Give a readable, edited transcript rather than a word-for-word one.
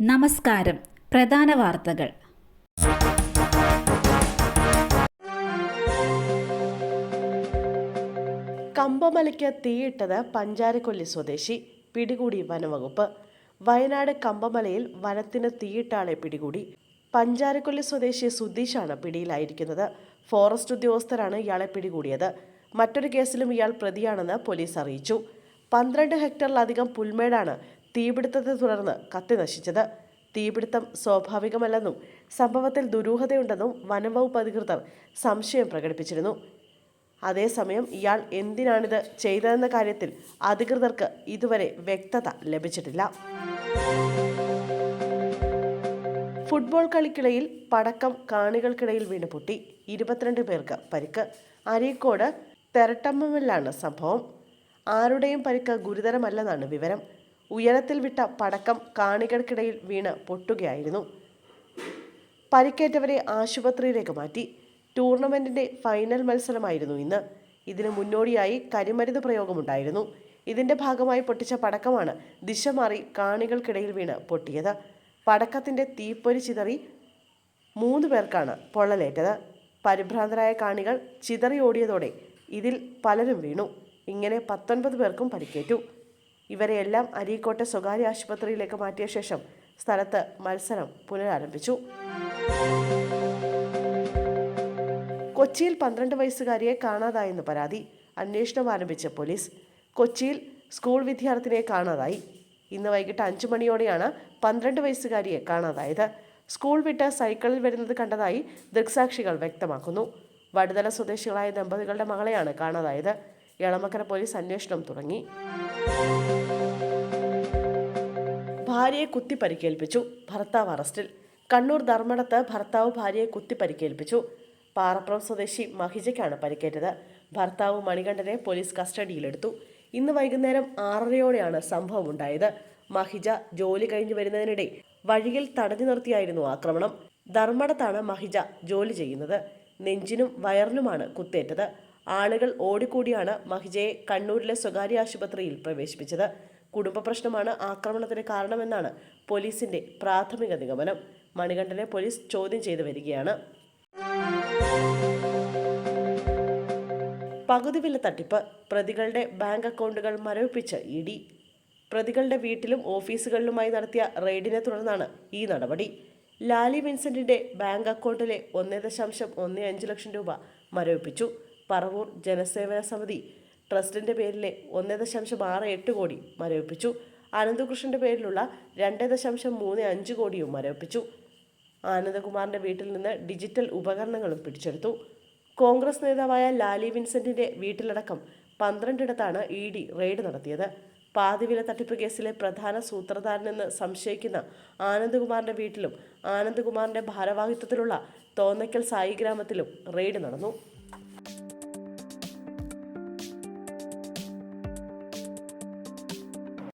നമസ്കാരം. പ്രധാന വാർത്തകൾ. കമ്പമലയ്ക്ക് തീയിട്ടത് പഞ്ചാരക്കൊല്ലി സ്വദേശി, പിടികൂടി വനംവകുപ്പ്. വയനാട് കമ്പമലയിൽ വനത്തിന് തീയിട്ട ആളെ പിടികൂടി. പഞ്ചാരക്കൊല്ലി സ്വദേശി സുധീഷാണ് പിടിയിലായിരിക്കുന്നത്. ഫോറസ്റ്റ് ഉദ്യോഗസ്ഥരാണ് ഇയാളെ പിടികൂടിയത്. മറ്റൊരു കേസിലും ഇയാൾ പ്രതിയാണെന്ന് പോലീസ് അറിയിച്ചു. 12 ഹെക്ടറിലധികം പുൽമേടാണ് തീപിടുത്തത്തെ തുടർന്ന് കത്തിനശിച്ചത്. തീപിടുത്തം സ്വാഭാവികമല്ലെന്നും സംഭവത്തിൽ ദുരൂഹതയുണ്ടെന്നും വനംവകുപ്പ് അധികൃതർ സംശയം പ്രകടിപ്പിച്ചിരുന്നു. അതേസമയം ഇയാൾ എന്തിനാണിത് ചെയ്തതെന്ന കാര്യത്തിൽ അധികൃതർക്ക് ഇതുവരെ വ്യക്തത ലഭിച്ചിട്ടില്ല. ഫുട്ബോൾ കളിക്കിടയിൽ പടക്കം കാണികൾക്കിടയിൽ വീണ് പൊട്ടി. 22 പേർക്ക് പരിക്ക്. അരീക്കോട് തെരട്ടമ്മലിലാണ് സംഭവം. ആരുടെയും പരിക്ക് ഗുരുതരമല്ലെന്നാണ് വിവരം. ഉയരത്തിൽ വിട്ട പടക്കം കാണികൾക്കിടയിൽ വീണ് പൊട്ടുകയായിരുന്നു. പരിക്കേറ്റവരെ ആശുപത്രിയിലേക്ക് മാറ്റി. ടൂർണമെന്റിന്റെ ഫൈനൽ മത്സരമായിരുന്നു ഇന്ന്. ഇതിനു മുന്നോടിയായി കരിമരുന്ന് പ്രയോഗമുണ്ടായിരുന്നു. ഇതിന്റെ ഭാഗമായി പൊട്ടിച്ച പടക്കമാണ് ദിശ മാറി കാണികൾക്കിടയിൽ വീണ് പൊട്ടിയത്. പടക്കത്തിന്റെ തീപ്പൊരി ചിതറി 3 പേർക്കാണ് പൊള്ളലേറ്റത്. പരിഭ്രാന്തരായ കാണികൾ ചിതറി ഓടിയതോടെ ഇതിൽ പലരും വീണു. ഇങ്ങനെ 19 പേർക്കും പരിക്കേറ്റു. ഇവരെയെല്ലാം അരീക്കോട്ടെ സ്വകാര്യ ആശുപത്രിയിലേക്ക് മാറ്റിയ ശേഷം സ്ഥലത്ത് മത്സരം പുനരാരംഭിച്ചു. കൊച്ചിയിൽ 12 വയസ്സുകാരിയെ കാണാതായെന്ന് പരാതി. അന്വേഷണം ആരംഭിച്ച പോലീസ്. കൊച്ചിയിൽ സ്കൂൾ വിദ്യാർത്ഥിനിയെ കാണാതായി. ഇന്ന് വൈകിട്ട് 5 മണിയോടെയാണ് 12 വയസ്സുകാരിയെ കാണാതായത്. സ്കൂൾ വിട്ട് സൈക്കിളിൽ വരുന്നത് കണ്ടതായി ദൃക്സാക്ഷികൾ വ്യക്തമാക്കുന്നു. വടുതല സ്വദേശികളായ ദമ്പതികളുടെ മകളെയാണ് കാണാതായത്. എളമക്കര പോലീസ് അന്വേഷണം തുടങ്ങി. ഭാര്യയെ കുത്തി പരിക്കേൽപ്പിച്ചു, ഭർത്താവ് അറസ്റ്റിൽ. കണ്ണൂർ ധർമ്മടത്ത് ഭർത്താവ് ഭാര്യയെ കുത്തി പരിക്കേൽപ്പിച്ചു. പാറപ്പുറം സ്വദേശി മഹിജയ്ക്കാണ് പരിക്കേറ്റത്. ഭർത്താവ് മണികണ്ഠനെ പോലീസ് കസ്റ്റഡിയിലെടുത്തു. ഇന്ന് വൈകുന്നേരം 6:30യോടെയാണ് സംഭവം ഉണ്ടായത്. മഹിജ ജോലി കഴിഞ്ഞു വരുന്നതിനിടെ വഴിയിൽ തടഞ്ഞു നിർത്തിയായിരുന്നു ആക്രമണം. ധർമ്മടത്താണ് മഹിജ ജോലി ചെയ്യുന്നത്. നെഞ്ചിനും വയറിനുമാണ് കുത്തേറ്റത്. ആളുകൾ ഓടിക്കൂടിയാണ് മഹിജയെ കണ്ണൂരിലെ സ്വകാര്യ ആശുപത്രിയിൽ പ്രവേശിപ്പിച്ചത്. കുടുംബ പ്രശ്നമാണ് ആക്രമണത്തിന് കാരണമെന്നാണ് പോലീസിന്റെ പ്രാഥമിക നിഗമനം. മണികണ്ഠനെ പോലീസ് ചോദ്യം ചെയ്തു വരികയാണ്. പകുതി വില തട്ടിപ്പ്. പ്രതികളുടെ ബാങ്ക് അക്കൗണ്ടുകൾ മരവിപ്പിച്ച് ഇ ഡി. പ്രതികളുടെ വീട്ടിലും ഓഫീസുകളിലുമായി നടത്തിയ റെയ്ഡിനെ തുടർന്നാണ് ഈ നടപടി. ലാലി വിൻസെന്റിന്റെ ബാങ്ക് അക്കൗണ്ടിലെ 1.15 ലക്ഷം രൂപ മരവിപ്പിച്ചു. പറവൂർ ജനസേവന സമിതി ട്രസ്റ്റിന്റെ പേരിലെ 1.68 കോടി മരവിപ്പിച്ചു. ആനന്ദകൃഷ്ണന്റെ പേരിലുള്ള 2.35 കോടിയും മരവിപ്പിച്ചു. ആനന്ദകുമാറിന്റെ വീട്ടിൽ നിന്ന് ഡിജിറ്റൽ ഉപകരണങ്ങളും പിടിച്ചെടുത്തു. കോൺഗ്രസ് നേതാവായ ലാലി വിൻസെന്റിന്റെ വീട്ടിലടക്കം 12 ഇ ഡി റെയ്ഡ് നടത്തിയത്. പാതിവില തട്ടിപ്പ് കേസിലെ പ്രധാന സൂത്രധാരനെന്ന് സംശയിക്കുന്ന ആനന്ദകുമാറിന്റെ വീട്ടിലും ആനന്ദകുമാറിന്റെ ഭാരവാഹിത്വത്തിലുള്ള തോന്നയ്ക്കൽ സായി ഗ്രാമത്തിലും റെയ്ഡ് നടന്നു.